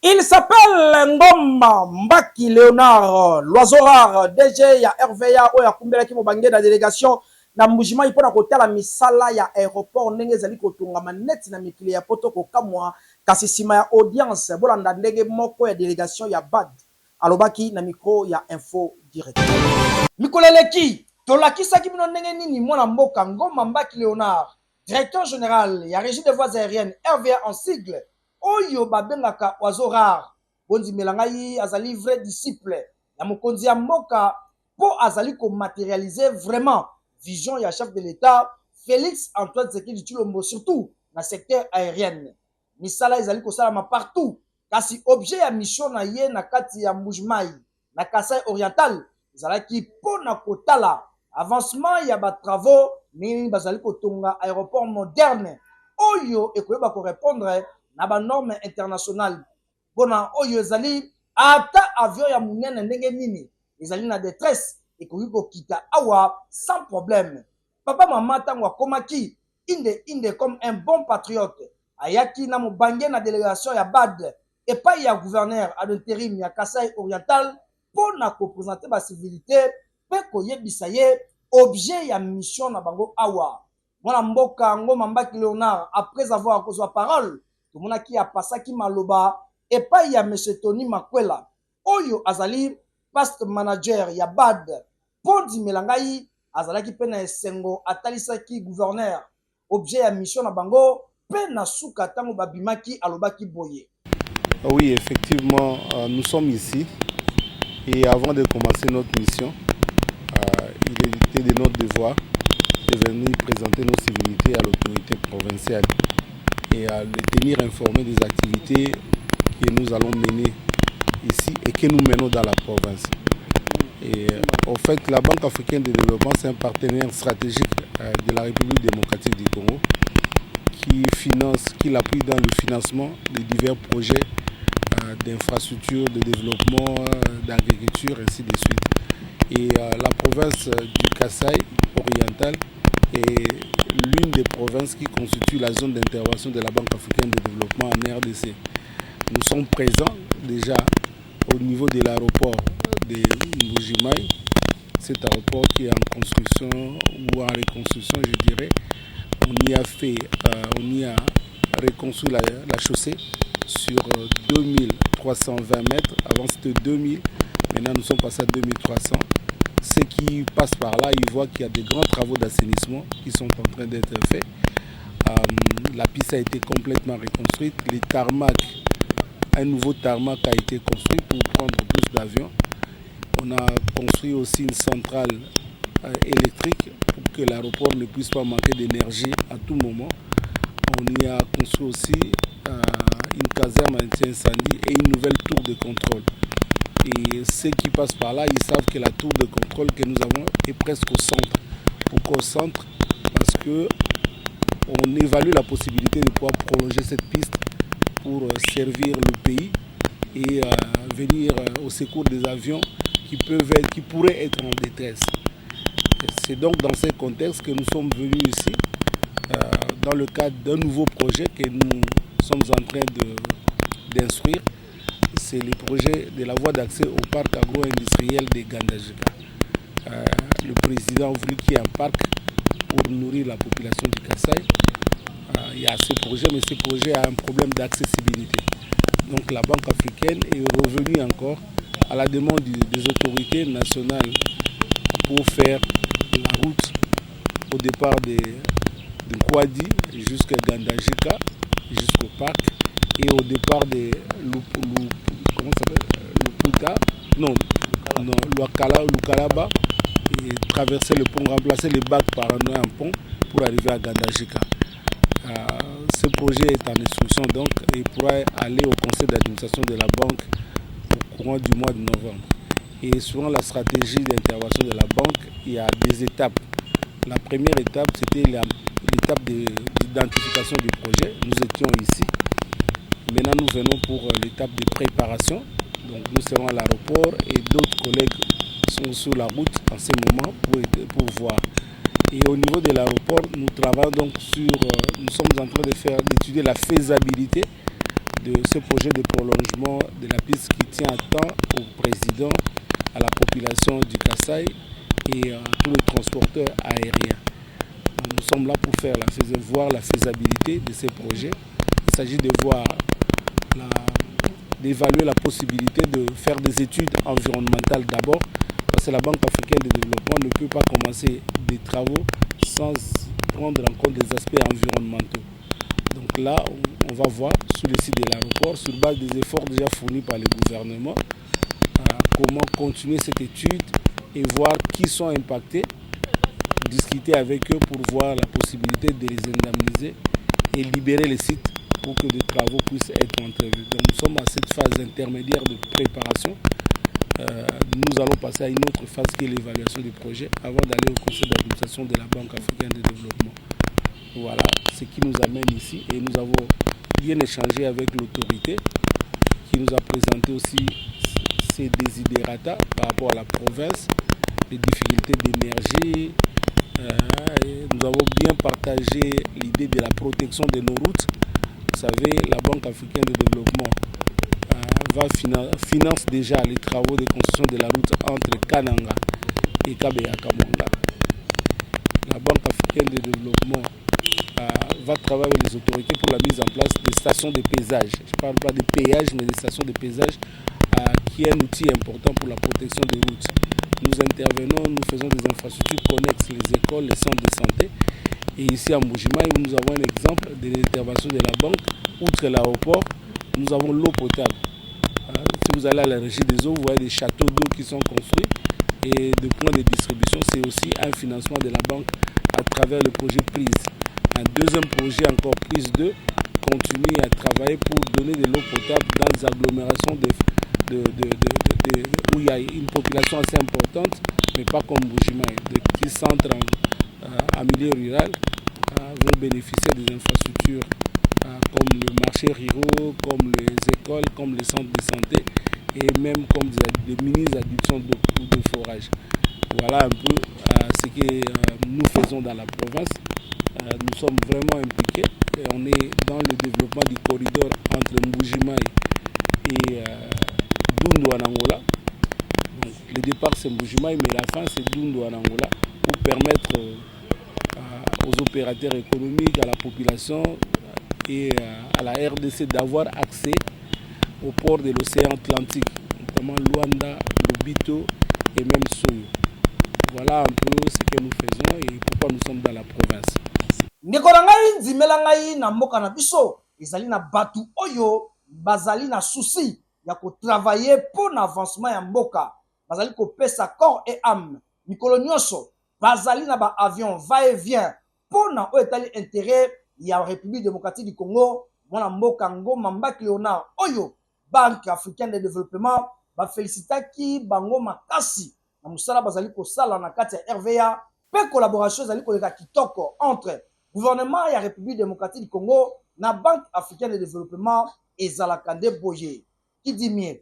Il s'appelle Ngoma Mbaki Léonard, l'oiseau rare, DG ya RVA ou ya Kumbela ki mobange na délégation na Mbujima ipona kotala misala ya aéroport ndenge ezali kotunga maneti na mikili ya poto kokamwa kasi sima ya audience bolanda ndenge moko ya délégation ya BAD alobaki na micro ya info direct. Mikoleleki tolakisaki bino ndenge nini mwana mboka Ngoma Mbaki Léonard, directeur général ya régie des voies aériennes RVA en sigle oyo babengaka oiseau rare bondimela ngai azali vrai disciple ya mokonzi ya mboka po azali komaterialize vraiment vision ya chef de l'état Félix Antoine Tshisekedi Tshilombo surtout na secteur aérienne. Misala ezali kosalama partout kasi objet ya mission na ye na kati ya Mbujimai na Kasai oriental ezalaki pona kotala avancement ya batravaux nini bazali kotonga aéroport moderne oyo ekoyeba korépondre na ba norme internationale bona oyo ezali ata avion ya munene ndenge nini ezali na détresse ekoki kokita awa sans problème. Papa mama tango akomaki inde comme un bon patriote ayaki na mobange na délégation ya BAD epai ya gouverneur à l'intérim ya Kasai oriental pona koprésenter ba civilité pe koyebisa ye objet ya mission na bango awa. Mwana mboka Ngoma Mbaki Léonard après avoir kozwa parole tomonaki apasaki maloba epai ya M. Tony Makwela oyo azali past manager ya BAD pondimela ngai azalaki pe na esengo atalisaki gouverneur objet ya mission na bango pe na suka tango babimaki alobaki boye. Oui, effectivement, nous sommes ici et avant de commencer notre mission, il était de notre devoir de venir présenter nos civilités à l'autorité provinciale et à les tenir informés des activités que nous allons mener ici et que nous menons dans la province. Et en fait, la Banque africaine de développement, c'est un partenaire stratégique de la République démocratique du Congo qui l'appuie dans le financement de divers projets d'infrastructures, de développement, d'agriculture, ainsi de suite. Et la province du Kasai oriental est l'une des provinces qui constitue la zone d'intervention de la Banque africaine de développement en RDC. Nous sommes présents déjà au niveau de l'aéroport de Mbujimai, cet aéroport qui est en construction ou en reconstruction, je dirais. On y a reconstruit la chaussée sur 2320 mètres. Avant c'était 2000, maintenant nous sommes passés à 2300. Ceux qui passent par là, ils voient qu'il y a des grands travaux d'assainissement qui sont en train d'être faits. La piste a été complètement reconstruite. Les tarmacs, un nouveau tarmac a été construit pour prendre plus d'avions. On a construit aussi une centrale électrique pour que l'aéroport ne puisse pas manquer d'énergie à tout moment. On y a construit aussi une caserne anti-incendie et une nouvelle tour de contrôle. Et ceux qui passent par là, ils savent que la tour de contrôle que nous avons est presque au centre. Pourquoi au centre? Parce que on évalue la possibilité de pouvoir prolonger cette piste pour servir le pays et venir au secours des avions qui pourraient être en détresse. C'est donc dans ce contexte que nous sommes venus ici, dans le cadre d'un nouveau projet que nous sommes en train d'instruire. C'est le projet de la voie d'accès au parc agro-industriel de Gandajika. Le président a voulu qu'il y ait un parc pour nourrir la population du Kasaï. Il y a ce projet, mais ce projet a un problème d'accessibilité. Donc la Banque africaine est revenue encore à la demande des autorités nationales pour faire la route au départ de Kwadi jusqu'à Gandajika, jusqu'au parc, et au départ de Lukalaba, et traverser le pont, remplacer les bacs par un pont pour arriver à Gandajika. Ce projet est en instruction donc et pourra aller au conseil d'administration de la banque au courant du mois de novembre. Et selon la stratégie d'intervention de la banque, il y a des étapes. La première étape, c'était l'étape d'identification du projet. Nous étions ici. Maintenant, nous venons pour l'étape de préparation. Donc, nous serons à l'aéroport et d'autres collègues sont sur la route en ce moment pour voir. Et au niveau de l'aéroport, nous travaillons donc nous sommes en train d'étudier la faisabilité de ce projet de prolongement de la piste qui tient à temps au président, à la population du Kasaï et à tous les transporteurs aériens. Nous sommes là pour voir la faisabilité de ces projets. Il s'agit de d'évaluer la possibilité de faire des études environnementales d'abord, parce que la Banque africaine de développement ne peut pas commencer des travaux sans prendre en compte les aspects environnementaux. Donc là, on va voir sur le site de l'aéroport, sur base des efforts déjà fournis par le gouvernement, comment continuer cette étude et voir qui sont impactés, discuter avec eux pour voir la possibilité de les indemniser et libérer les sites pour que des travaux puissent être entrevus. Donc nous sommes à cette phase intermédiaire de préparation. Nous allons passer à une autre phase qui est l'évaluation du projet avant d'aller au conseil d'administration de la Banque africaine de développement. Voilà ce qui nous amène ici et nous avons bien échangé avec l'autorité qui nous a présenté aussi ses desiderata par rapport à la province, les difficultés d'énergie. Nous avons bien partagé l'idée de la protection de nos routes. Vous savez, la Banque africaine de développement finance déjà les travaux de construction de la route entre Kananga et Kabeya-Kamwanga. La Banque africaine de développement va travailler avec les autorités pour la mise en place des stations de paysage. Je ne parle pas de péage, mais des stations de paysage qui est un outil important pour la protection des routes. Nous intervenons, nous faisons des infrastructures connexes, les écoles, les centres de santé. Et ici à Mbuji-Mayi, nous avons un exemple de l'intervention de la banque. Outre l'aéroport, nous avons l'eau potable. Si vous allez à la régie des eaux, vous voyez des châteaux d'eau qui sont construits et des points de distribution. C'est aussi un financement de la banque à travers le projet PRISE. Un deuxième projet, encore PRISE 2, continue à travailler pour donner de l'eau potable dans des agglomérations où il y a une population assez importante, mais pas comme Mbuji-Mayi. Des petits centres en milieu rural vont bénéficier des infrastructures comme le marché ruraux, comme les écoles, comme les centres de santé et même comme des mini-adductions d'eau ou de forage. Voilà un peu ce que nous faisons dans la province. Nous sommes vraiment impliqués et on est dans le développement du corridor entre Mbuji-Mayi et Dundu en Angola. Donc, le départ c'est Mbuji-Mayi, mais la fin c'est Dundu en Angola pour permettre aux opérateurs économiques, à la population et à la RDC d'avoir accès au port de l'océan Atlantique, notamment Luanda, Lobito et même Soyo. Voilà un peu ce que nous faisons et pourquoi nous sommes dans la province. Ndeko na ngai nzimela ngai na mboka na biso ezali na batu oyo bazali na souci ya ko travailler pour l'avancement ya mboka, bazali ko pesa corps et âme mikolo nyonso, bazali na ba avion va et vient pour na etali intérêt ya République démocratique du Congo, mwana mboka Ngoma Mbaki Léonard oyo Banque africaine de développement ba félicitaki bango makasi na musala bazali ko sala na kati ya RVA pe collaboration zali koleka kitoko entre gouvernement ya République démocratique du Congo na Banque africaine de développement ezalaka nde boye. Qui dit mieux